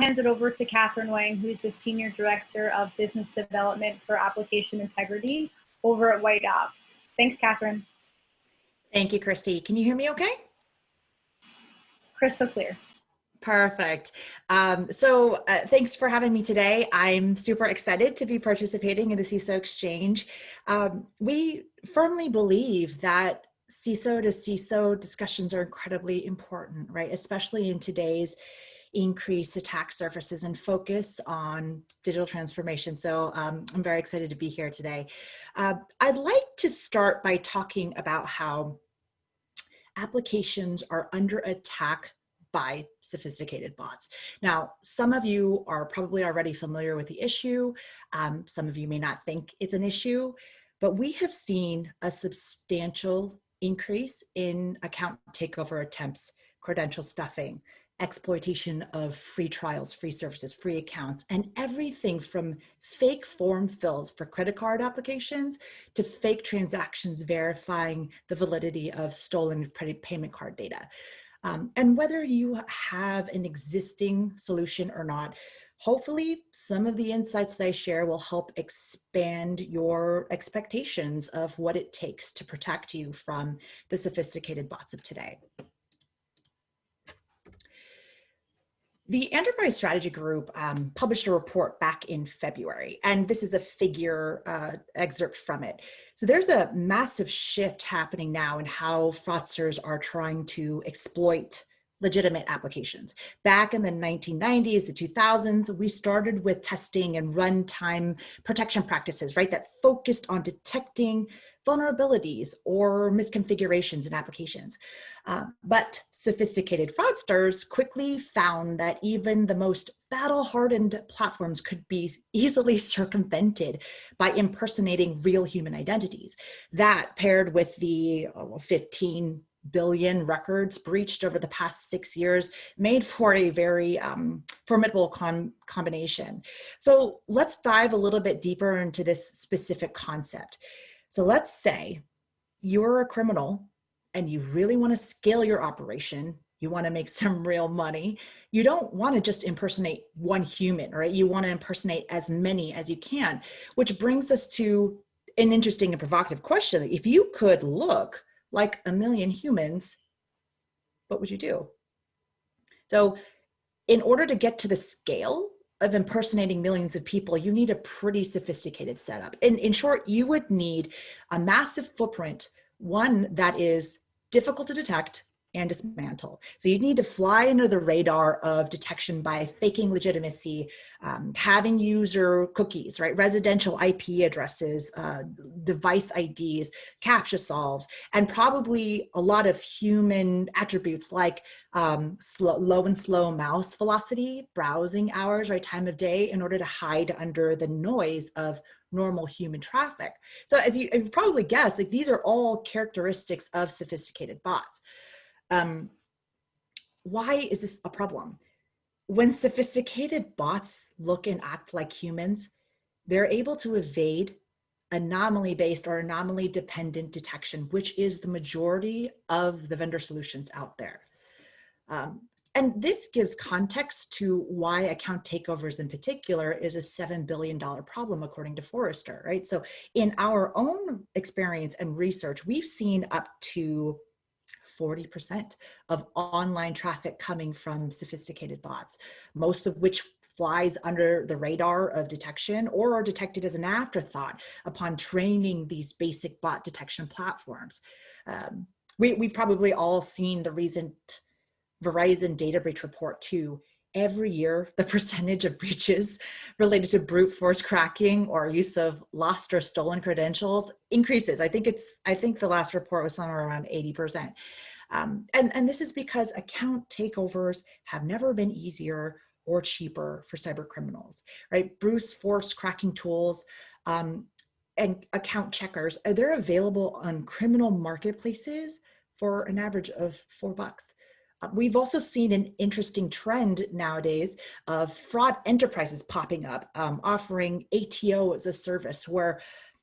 Hand it over to Kathryn Wang, who's the Senior Director of Business Development for Application Integrity over at White Ops. Thanks, Kathryn. Thank you, Christy. Can you hear me okay? Crystal clear. Perfect. Thanks for having me today. I'm super excited to be participating in the CISO Exchange. We firmly believe that CISO to CISO discussions are incredibly important, right? Especially in today's increased attack surfaces and focus on digital transformation. So I'm very excited to be here today. I'd like to start by talking about how applications are under attack by sophisticated bots. Now, some of you are probably already familiar with the issue. Some of you may not think it's an issue, but we have seen a substantial increase in account takeover attempts, credential stuffing, exploitation of free trials, free services, free accounts, and everything from fake form fills for credit card applications to fake transactions verifying the validity of stolen payment card data. And whether you have an existing solution or not, hopefully some of the insights that I share will help expand your expectations of what it takes to protect you from the sophisticated bots of today. The Enterprise Strategy Group published a report back in February, and this is a figure excerpt from it. So there's a massive shift happening now in how fraudsters are trying to exploit legitimate applications. Back in the 1990s, the 2000s, we started with testing and runtime protection practices, right, that focused on detecting vulnerabilities or misconfigurations in applications. But sophisticated fraudsters quickly found that even the most battle-hardened platforms could be easily circumvented by impersonating real human identities. That, paired with the 15 billion records breached over the past 6 years, made for a very formidable combination. So let's dive a little bit deeper into this specific concept. So let's say you're a criminal and you really want to scale your operation. You want to make some real money. You don't want to just impersonate one human, right? You want to impersonate as many as you can, which brings us to an interesting and provocative question. If you could look like a million humans, what would you do? So in order to get to the scale of impersonating millions of people, you need a pretty sophisticated setup. In short, you would need a massive footprint, one that is difficult to detect and dismantle. So you'd need to fly under the radar of detection by faking legitimacy, having user cookies, right? Residential IP addresses, device IDs, CAPTCHA solves, and probably a lot of human attributes like low and slow mouse velocity, browsing hours, right, time of day, in order to hide under the noise of normal human traffic. So as you've probably guessed, like, these are all characteristics of sophisticated bots. Why is this a problem? When sophisticated bots look and act like humans, they're able to evade anomaly-based or anomaly-dependent detection, which is the majority of the vendor solutions out there. And this gives context to why account takeovers in particular is a $7 billion problem, according to Forrester, right? So in our own experience and research, we've seen up to 40% of online traffic coming from sophisticated bots, most of which flies under the radar of detection or are detected as an afterthought upon training these basic bot detection platforms. We've probably all seen the recent Verizon data breach report too. Every year, the percentage of breaches related to brute force cracking or use of lost or stolen credentials increases. I think the last report was somewhere around 80%. And this is because account takeovers have never been easier or cheaper for cyber criminals, right? Brute force cracking tools and account checkers, they're available on criminal marketplaces for an average of $4. We've also seen an interesting trend nowadays of fraud enterprises popping up, offering ATO as a service where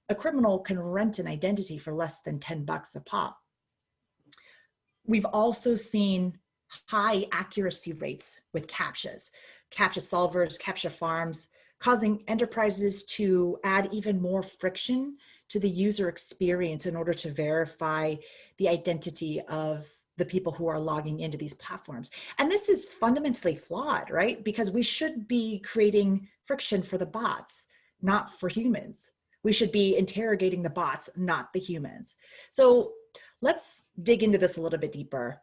a criminal can rent an identity for less than $10 a pop. We've also seen high accuracy rates with CAPTCHAs. CAPTCHA solvers, CAPTCHA farms, causing enterprises to add even more friction to the user experience in order to verify the identity of the people who are logging into these platforms. And this is fundamentally flawed, right? Because we should be creating friction for the bots, not for humans. We should be interrogating the bots, not the humans. So let's dig into this a little bit deeper.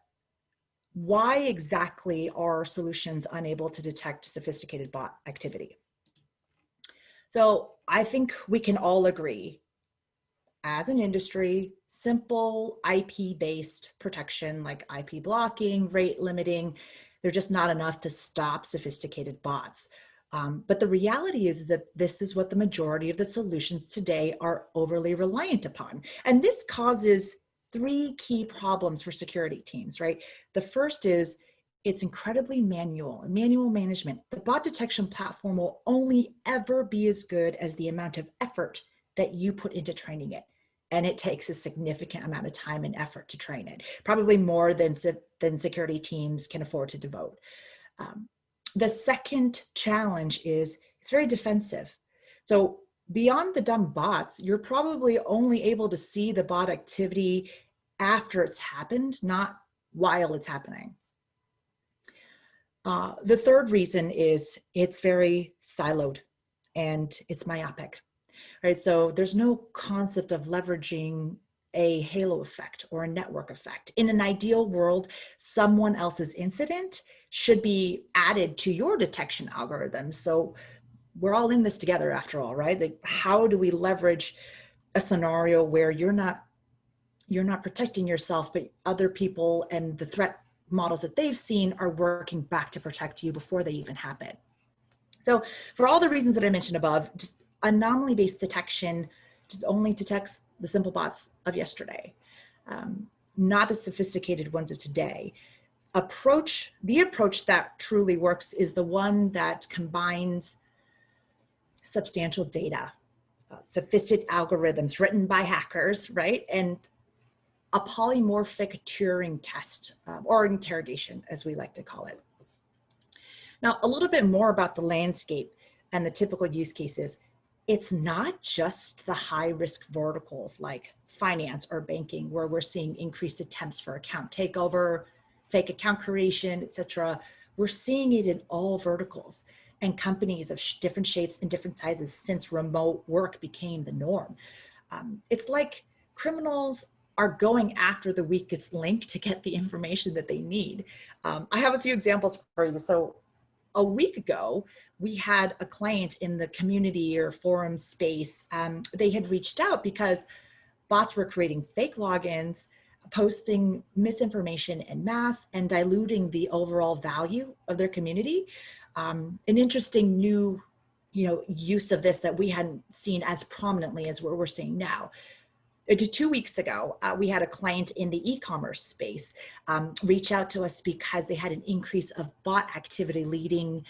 Why exactly are solutions unable to detect sophisticated bot activity? So I think we can all agree, as an industry, simple IP-based protection like IP blocking, rate limiting, they're just not enough to stop sophisticated bots. But the reality is that this is what the majority of the solutions today are overly reliant upon. And this causes three key problems for security teams, right? The first is it's incredibly manual management. The bot detection platform will only ever be as good as the amount of effort that you put into training it. And it takes a significant amount of time and effort to train it, probably more than security teams can afford to devote. The second challenge is it's very defensive. So beyond the dumb bots, you're probably only able to see the bot activity after it's happened, not while it's happening. The third reason is it's very siloed and it's myopic, right? So there's no concept of leveraging a halo effect or a network effect. In an ideal world, someone else's incident should be added to your detection algorithm. So we're all in this together after all, right? Like, how do we leverage a scenario where you're not protecting yourself, but other people and the threat models that they've seen are working back to protect you before they even happen. So for all the reasons that I mentioned above, just anomaly-based detection just only detects the simple bots of yesterday, not the sophisticated ones of today. The approach that truly works is the one that combines substantial data, sophisticated algorithms written by hackers, right? And a polymorphic Turing test, or interrogation, as we like to call it. Now, a little bit more about the landscape and the typical use cases. It's not just the high-risk verticals like finance or banking where we're seeing increased attempts for account takeover, fake account creation, etc. We're seeing it in all verticals and companies of different shapes and different sizes since remote work became the norm. It's like criminals are going after the weakest link to get the information that they need. I have a few examples for you. So a week ago, we had a client in the community or forum space. They had reached out because bots were creating fake logins, posting misinformation en masse, and diluting the overall value of their community. An interesting new use of this that we hadn't seen as prominently as what we're seeing now. 2 weeks ago, we had a client in the e-commerce space reach out to us because they had an increase of bot activity leading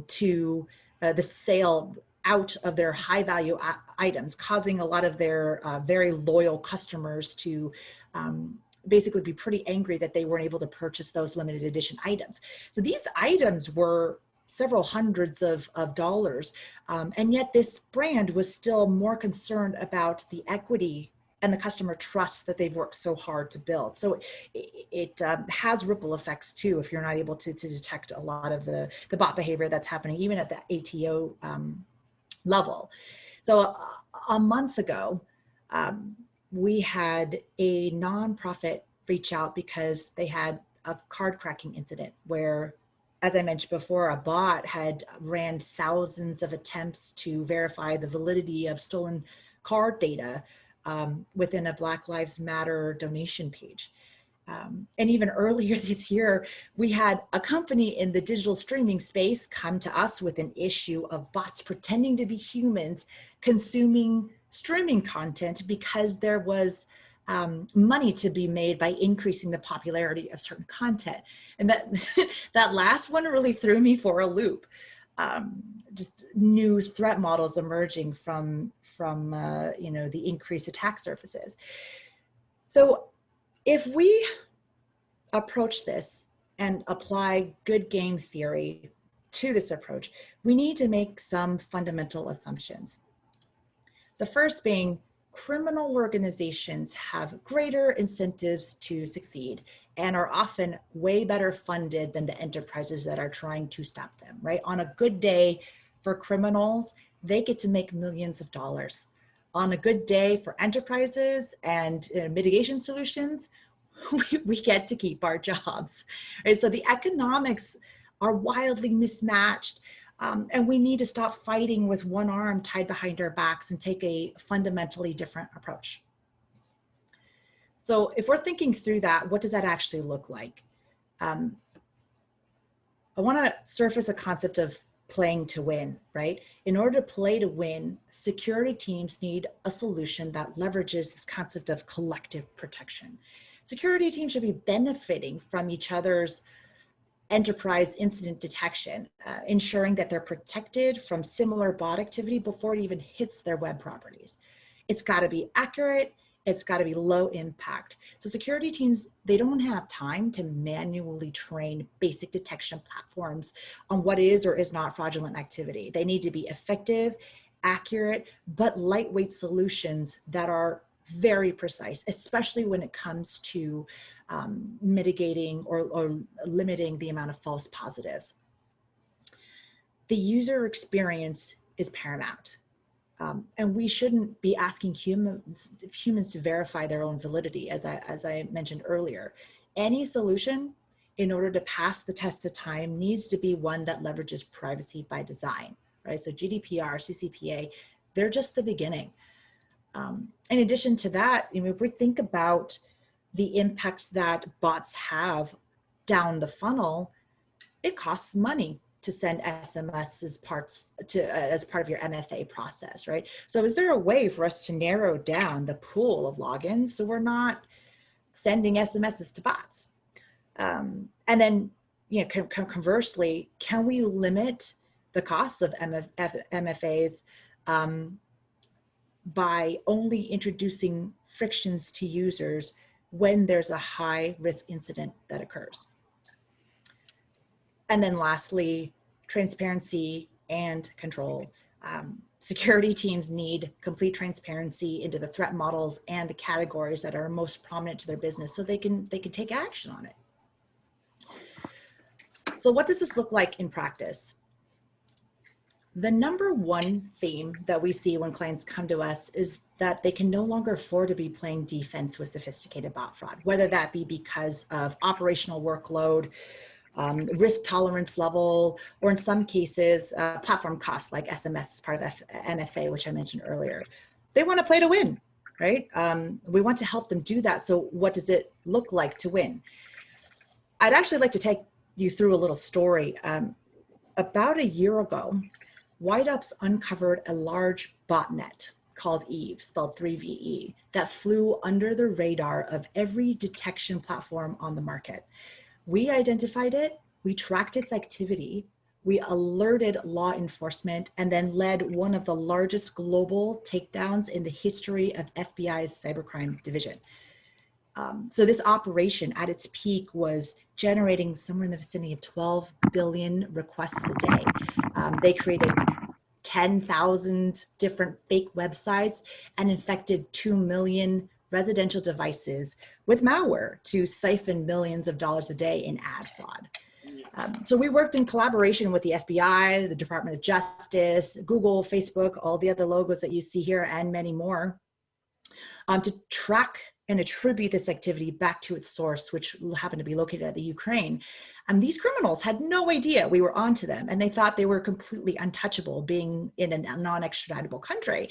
to the sale out of their high value items, causing a lot of their very loyal customers to basically be pretty angry that they weren't able to purchase those limited edition items. So these items were several hundreds of dollars, and yet this brand was still more concerned about the equity and the customer trust that they've worked so hard to build. So it has ripple effects too if you're not able to detect a lot of the bot behavior that's happening even at the ATO level. So a month ago, we had a nonprofit reach out because they had a card cracking incident where, as I mentioned before, a bot had ran thousands of attempts to verify the validity of stolen card data within a Black Lives Matter donation page. And even earlier this year, we had a company in the digital streaming space come to us with an issue of bots pretending to be humans consuming streaming content because there was money to be made by increasing the popularity of certain content. And that last one really threw me for a loop. Just new threat models emerging from the increased attack surfaces. So if we approach this and apply good game theory to this approach, we need to make some fundamental assumptions. The first being criminal organizations have greater incentives to succeed and are often way better funded than the enterprises that are trying to stop them, right? On a good day for criminals, they get to make millions of dollars. On a good day for enterprises and mitigation solutions, we get to keep our jobs, right? So the economics are wildly mismatched. And we need to stop fighting with one arm tied behind our backs and take a fundamentally different approach. So if we're thinking through that, what does that actually look like? I want to surface a concept of playing to win, right? In order to play to win, security teams need a solution that leverages this concept of collective protection. Security teams should be benefiting from each other's enterprise incident detection, ensuring that they're protected from similar bot activity before it even hits their web properties. It's got to be accurate. It's got to be low impact. So security teams, they don't have time to manually train basic detection platforms on what is or is not fraudulent activity. They need to be effective, accurate, but lightweight solutions that are very precise, especially when it comes to mitigating or limiting the amount of false positives. The user experience is paramount. And we shouldn't be asking humans to verify their own validity, as I mentioned earlier. Any solution, in order to pass the test of time, needs to be one that leverages privacy by design, right? So GDPR, CCPA, they're just the beginning. In addition to that, if we think about the impact that bots have down the funnel, it costs money to send SMS as part of your MFA process, right? So is there a way for us to narrow down the pool of logins so we're not sending SMSs to bots? And then, conversely, can we limit the costs of MFAs by only introducing frictions to users when there's a high risk incident that occurs? And then lastly, transparency and control. Security teams need complete transparency into the threat models and the categories that are most prominent to their business so they can take action on it. So what does this look like in practice? The number one theme that we see when clients come to us is that they can no longer afford to be playing defense with sophisticated bot fraud, whether that be because of operational workload, risk tolerance level, or in some cases, platform costs like SMS as part of MFA, which I mentioned earlier. They want to play to win, right? We want to help them do that. So what does it look like to win? I'd actually like to take you through a little story. About a year ago, White Ops uncovered a large botnet called Eve, spelled 3VE, that flew under the radar of every detection platform on the market. We identified it, we tracked its activity, we alerted law enforcement, and then led one of the largest global takedowns in the history of FBI's cybercrime division. So this operation at its peak was generating somewhere in the vicinity of 12 billion requests a day. They created 10,000 different fake websites and infected 2 million residential devices with malware to siphon millions of dollars a day in ad fraud. So we worked in collaboration with the FBI, the Department of Justice, Google, Facebook, all the other logos that you see here, and many more, to track and attribute this activity back to its source, which happened to be located at the Ukraine. And these criminals had no idea we were onto them, and they thought they were completely untouchable, being in a non-extraditable country.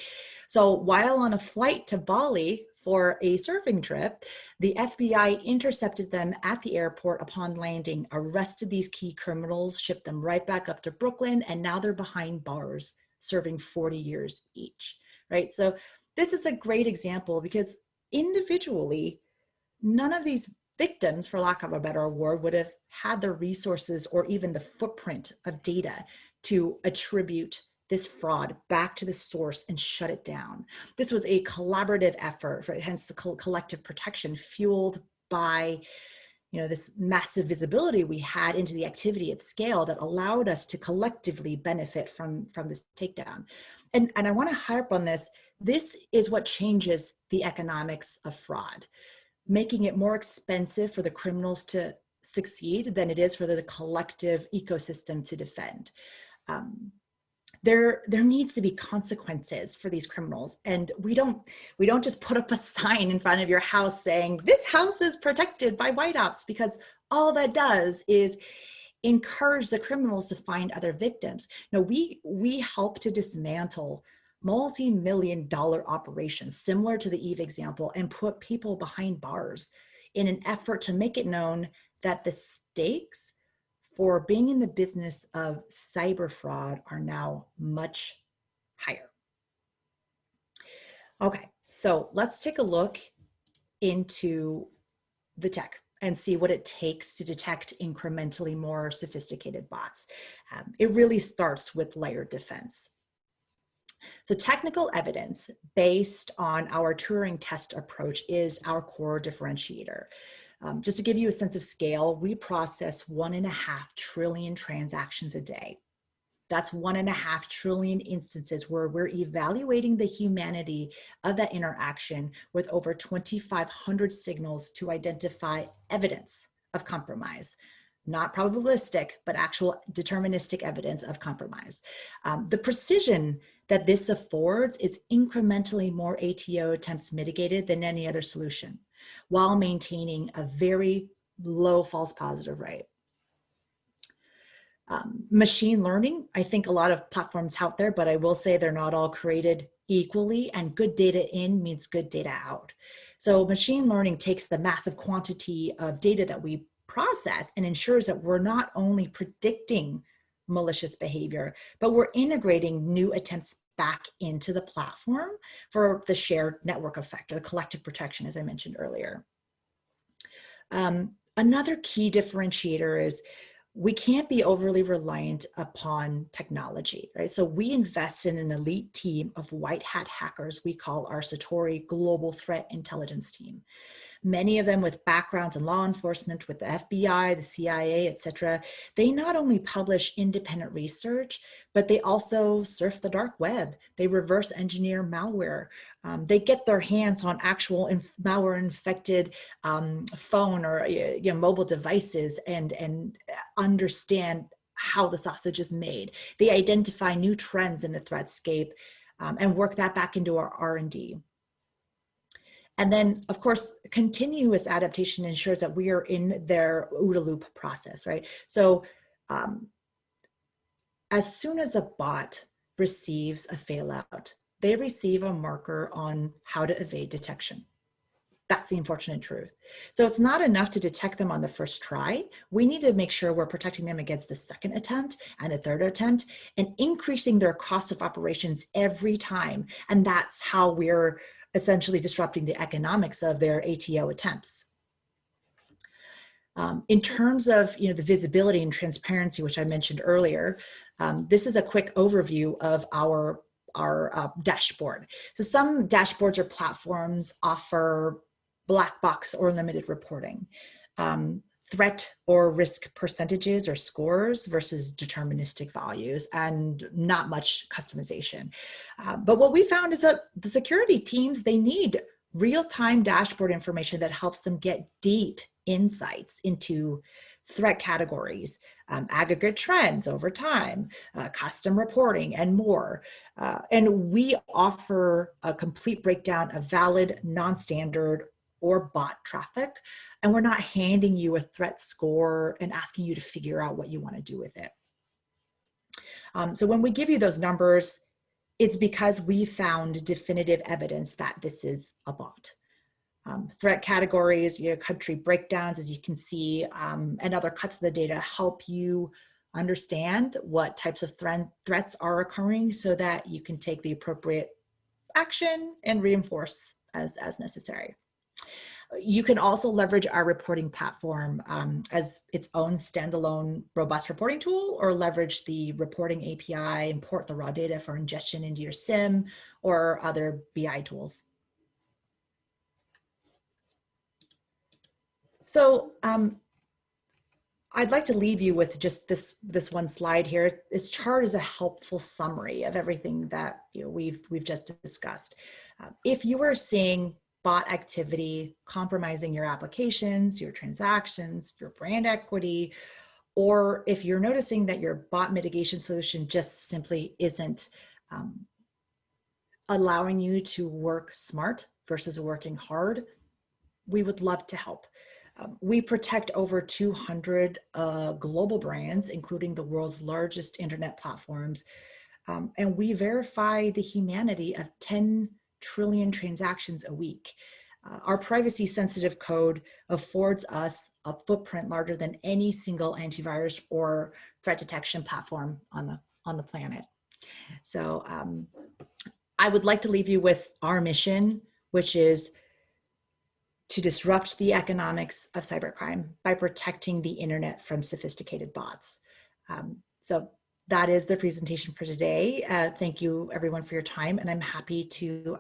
So while on a flight to Bali for a surfing trip, the FBI intercepted them at the airport upon landing, arrested these key criminals, shipped them right back up to Brooklyn, and now they're behind bars serving 40 years each, right? So this is a great example because individually, none of these victims, for lack of a better word, would have had the resources or even the footprint of data to attribute this fraud back to the source and shut it down. This was a collaborative effort, hence the collective protection fueled by this massive visibility we had into the activity at scale that allowed us to collectively benefit from this takedown. And I want to harp on this. This is what changes the economics of fraud, making it more expensive for the criminals to succeed than it is for the collective ecosystem to defend. There needs to be consequences for these criminals, and we don't just put up a sign in front of your house saying this house is protected by white ops, because all that does is encourage the criminals to find other victims. No, we help to dismantle multi-million-dollar operations similar to the Eve example and put people behind bars in an effort to make it known that the stakes for being in the business of cyber fraud are now much higher. Okay, so let's take a look into the tech and see what it takes to detect incrementally more sophisticated bots. It really starts with layered defense. So technical evidence based on our Turing test approach is our core differentiator. Just to give you a sense of scale, we process 1.5 trillion transactions a day. That's 1.5 trillion instances where we're evaluating the humanity of that interaction with over 2,500 signals to identify evidence of compromise. Not probabilistic, but actual deterministic evidence of compromise. The precision that this affords is incrementally more ATO attempts mitigated than any other solution, while maintaining a very low false positive rate. Machine learning, I think a lot of platforms out there, but I will say they're not all created equally, and good data in means good data out. So machine learning takes the massive quantity of data that we process and ensures that we're not only predicting malicious behavior, but we're integrating new attempts back into the platform for the shared network effect or the collective protection, as I mentioned earlier. Another key differentiator is we can't be overly reliant upon technology, right? So we invest in an elite team of white hat hackers we call our Satori Global Threat Intelligence Team. Many of them with backgrounds in law enforcement, with the FBI, the CIA, et cetera. They not only publish independent research, but they also surf the dark web. They reverse engineer malware. They get their hands on actual malware infected phone or mobile devices and understand how the sausage is made. They identify new trends in the threatscape and work that back into our R&D. And then, of course, continuous adaptation ensures that we are in their OODA loop process, right? So as soon as a bot receives a failout, they receive a marker on how to evade detection. That's the unfortunate truth. So it's not enough to detect them on the first try. We need to make sure we're protecting them against the second attempt and the third attempt and increasing their cost of operations every time. And that's how we're essentially disrupting the economics of their ATO attempts. In terms of the visibility and transparency, which I mentioned earlier, this is a quick overview of our dashboard. So some dashboards or platforms offer black box or limited reporting, threat or risk percentages or scores versus deterministic values, and not much customization. But what we found is that the security teams, they need real-time dashboard information that helps them get deep insights into threat categories, aggregate trends over time, custom reporting, and more. And we offer a complete breakdown of valid, non-standard, or bot traffic, and we're not handing you a threat score and asking you to figure out what you want to do with it. So when we give you those numbers, it's because we found definitive evidence that this is a bot. Threat categories, country breakdowns, as you can see, and other cuts of the data help you understand what types of threats are occurring so that you can take the appropriate action and reinforce as necessary. You can also leverage our reporting platform as its own standalone robust reporting tool, or leverage the reporting API, import the raw data for ingestion into your SIM or other BI tools. So I'd like to leave you with just this one slide here. This chart is a helpful summary of everything that we've just discussed. If you are seeing bot activity compromising your applications, your transactions, your brand equity, or if you're noticing that your bot mitigation solution just simply isn't allowing you to work smart versus working hard, we would love to help. We protect over 200 global brands, including the world's largest internet platforms. And we verify the humanity of 10 trillion transactions a week. Our privacy sensitive code affords us a footprint larger than any single antivirus or threat detection platform on the planet. So I would like to leave you with our mission, which is to disrupt the economics of cybercrime by protecting the internet from sophisticated bots. So that is the presentation for today. Thank you everyone for your time, and I'm happy to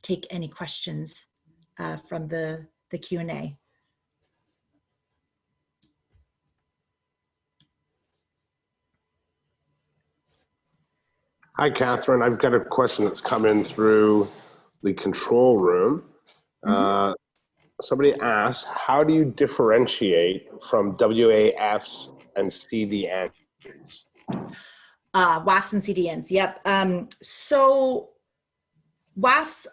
take any questions from the Q&A. Hi, Kathryn. I've got a question that's come in through the control room. Somebody asked, how do you differentiate from WAFs and CDNs? WAFs and CDNs, yep. So WAFs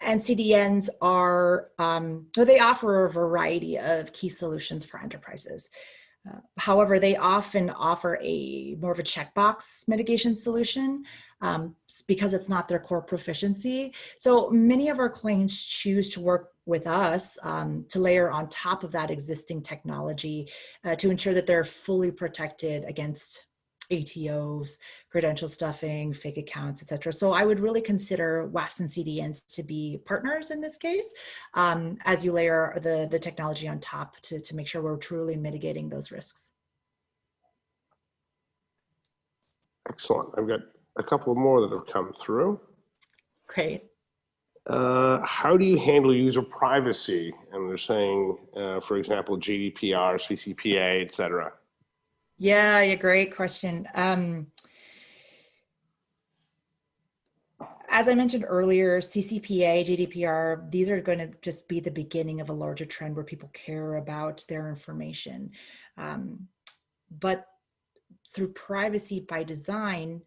and CDNs are, they offer a variety of key solutions for enterprises. However, they often offer more of a checkbox mitigation solution because it's not their core proficiency. So many of our clients choose to work with us to layer on top of that existing technology to ensure that they're fully protected against ATOs, credential stuffing, fake accounts, etc. So I would really consider WAFs and CDNs to be partners in this case, as you layer the technology on top to make sure we're truly mitigating those risks. Excellent. I've got a couple more that have come through. Great. How do you handle user privacy? And they're saying, for example, GDPR, CCPA, etc. Yeah, great question. As I mentioned earlier, CCPA, GDPR, these are going to just be the beginning of a larger trend where people care about their information. But through privacy by design,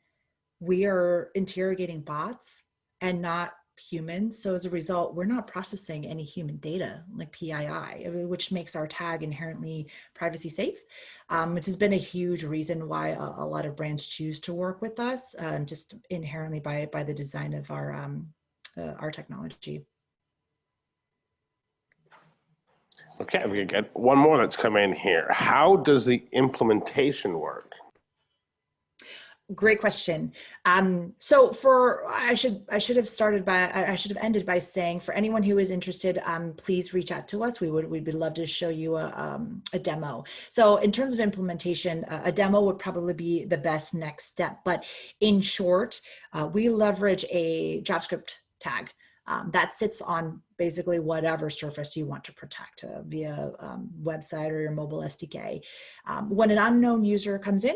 we are interrogating bots and not humans. So as a result, we're not processing any human data like PII, which makes our tag inherently privacy safe, which has been a huge reason why a lot of brands choose to work with us, just inherently by the design of our technology. Okay, I'm gonna get one more that's come in here. How does the implementation work? Great question. So I should have ended by saying, for anyone who is interested, please reach out to us. We'd love to show you a demo. So in terms of implementation, a demo would probably be the best next step. But in short, we leverage a JavaScript tag that sits on basically whatever surface you want to protect via website or your mobile SDK. When an unknown user comes in,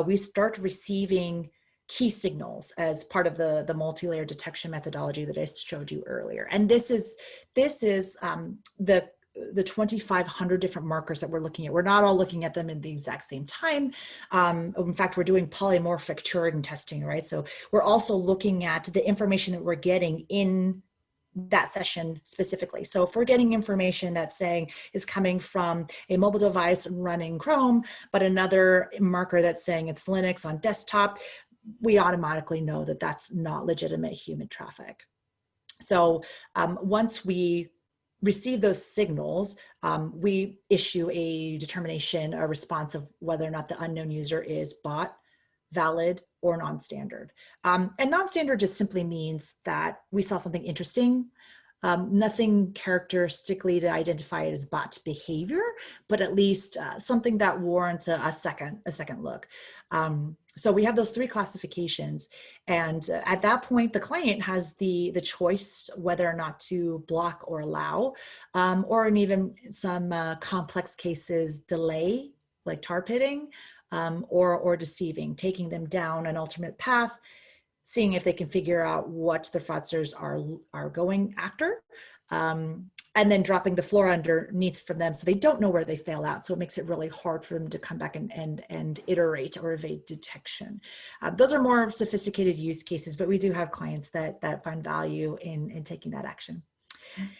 we start receiving key signals as part of the multi-layer detection methodology that I showed you earlier. And this is the 2,500 different markers that we're looking at. We're not all looking at them in the exact same time. In fact, we're doing polymorphic Turing testing, right? So we're also looking at the information that we're getting in that session specifically. So if we're getting information that's saying is coming from a mobile device running Chrome, but another marker that's saying it's Linux on desktop, we automatically know that that's not legitimate human traffic. So once we receive those signals, we issue a determination, a response of whether or not the unknown user is bot, valid, or non-standard. And non-standard just simply means that we saw something interesting, nothing characteristically to identify it as bot behavior, but at least something that warrants a second look. So we have those three classifications, and at that point, the client has the choice whether or not to block or allow, or in even some complex cases, delay like tar pitting, or deceiving, taking them down an alternate path, seeing if they can figure out what the fraudsters are going after, and then dropping the floor underneath from them so they don't know where they fail out. So it makes it really hard for them to come back and iterate or evade detection. Those are more sophisticated use cases, but we do have clients that find value in taking that action.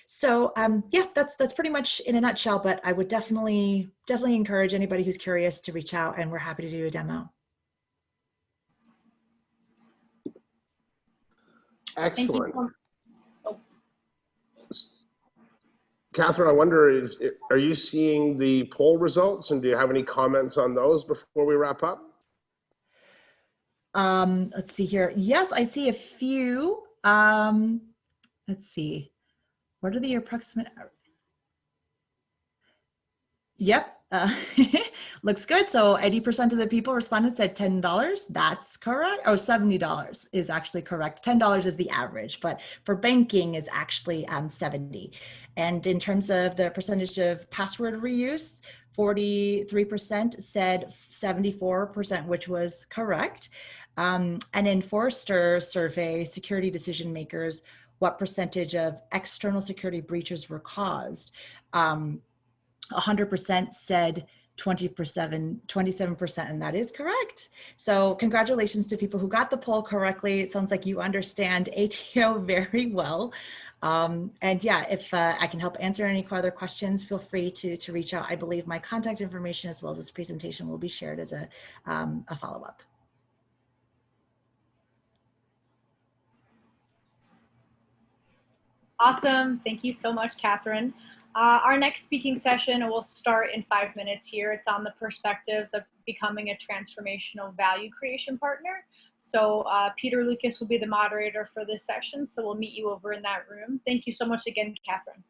So yeah, that's pretty much in a nutshell, but I would definitely encourage anybody who's curious to reach out, and we're happy to do a demo. Excellent. Oh. Kathryn, I wonder, are you seeing the poll results, and do you have any comments on those before we wrap up? Let's see here. Yes, I see a few. Let's see. What are the approximate? Yep. Looks good. So 80% of the people responded said $10. That's correct. Oh, $70 is actually correct. $10 is the average, but for banking is actually 70. And in terms of the percentage of password reuse, 43% said 74%, which was correct. And in Forrester survey, security decision makers, what percentage of external security breaches were caused? 100% said 27%, and that is correct. So congratulations to people who got the poll correctly. It sounds like you understand ATO very well. And yeah, if I can help answer any other questions, feel free to reach out. I believe my contact information as well as this presentation will be shared as a follow-up. Awesome. Thank you so much, Kathryn. Our next speaking session will start in 5 minutes here. It's on the perspectives of becoming a transformational value creation partner. So Peter Lucas will be the moderator for this session. So we'll meet you over in that room. Thank you so much again, Kathryn.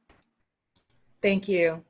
Thank you.